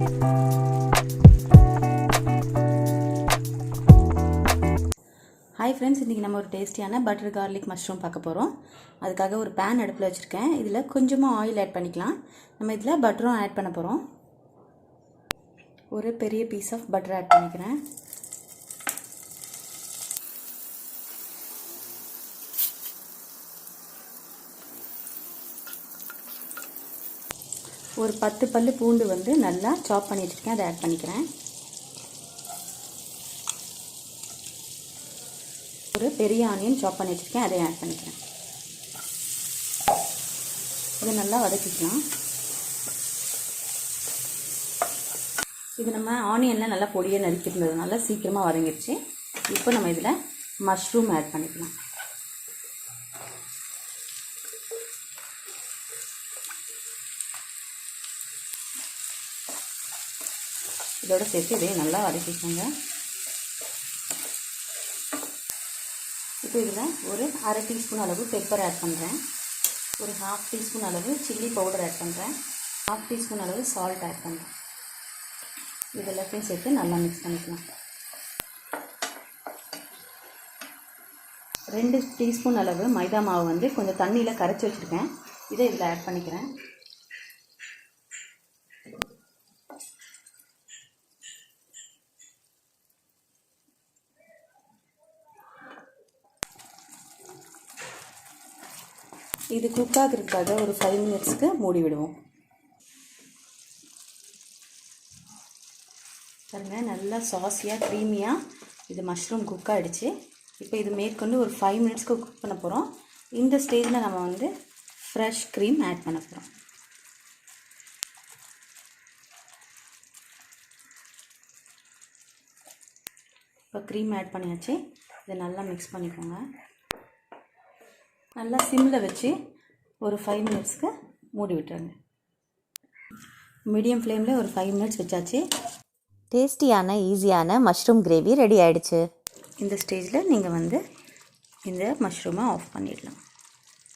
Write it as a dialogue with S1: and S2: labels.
S1: Hi friends, இன்றைக்கி நம்ம ஒரு டேஸ்டியான பட்டர் கார்லிக் மஷ்ரூம் பார்க்க போகிறோம். அதுக்காக ஒரு பேன் அடுப்பில் வச்சுருக்கேன். இதில் கொஞ்சமாக ஆயில் ஆட் பண்ணிக்கலாம். நம்ம இதில் பட்டரும் ஆட் பண்ண போகிறோம். ஒரு பெரிய பீஸ் ஆஃப் பட்டர் ஆட் பண்ணிக்கிறேன். ஒரு 10 பல்லு பூண்டு நல்லா சாப் பண்ணி வச்சுருக்கேன், அதை ஆட் பண்ணிக்கிறேன். ஒரு பெரிய ஆனியன் சாப் பண்ணி வச்சுருக்கேன், அதை ஆட் பண்ணிக்கிறேன். இதை நல்லா வதக்கிக்கலாம். இது நம்ம ஆனியனில் நல்லா பொடியாக நறுக்கிருந்ததுனால சீக்கிரமாக வதங்கிடுச்சு. இப்போ நம்ம இதில் மஷ்ரூம் ஆட் பண்ணிக்கலாம். இதோட சேர்த்து இதையும் நல்லா வதக்கிக்கோங்க. இப்போ இதில் ஒரு அரை டீஸ்பூன் அளவு பெப்பர் ஆட் பண்ணுறேன். ஒரு 1/2 டீஸ்பூன் அளவு சில்லி பவுடர் ஆட் பண்ணுறேன். 1/2 டீஸ்பூன் அளவு சால்ட் ஆட் பண்ணுறேன். இது எல்லாத்தையும் சேர்த்து நல்லா மிக்ஸ் பண்ணிக்கலாம். 2 டீஸ்பூன் அளவு மைதா மாவு கொஞ்சம் தண்ணியில் கரைச்சி வச்சுருக்கேன். இதை இதில் ஆட் பண்ணிக்கிறேன். இது குக் ஆகிறதுக்காக ஒரு 5 மினிட்ஸ்க்கு மூடி விடுவோம். பாருங்கள், நல்லா சாஸியாக க்ரீமியாக இது மஷ்ரூம் குக் ஆகிடுச்சு. இப்போ இது மேற்கொண்டு ஒரு 5 மினிட்ஸ்க்கு குக் பண்ண போகிறோம். இந்த ஸ்டேஜில் நம்ம ஃப்ரெஷ் க்ரீம் ஆட் பண்ண போகிறோம். இப்போ க்ரீம் ஆட் பண்ணியாச்சு. இதை நல்லா மிக்ஸ் பண்ணிக்கோங்க. நல்லா சிம்மில் வச்சு ஒரு 5 மினிட்ஸ்க்கு மூடி விட்டுருங்க. மீடியம் ஃப்ளேமில் ஒரு 5 மினிட்ஸ் வச்சாச்சு.
S2: டேஸ்டியான ஈஸியான மஷ்ரூம் கிரேவி ரெடி ஆகிடுச்சு.
S1: இந்த ஸ்டேஜில் நீங்கள் இந்த மஷ்ரூமை ஆஃப் பண்ணிடலாம்.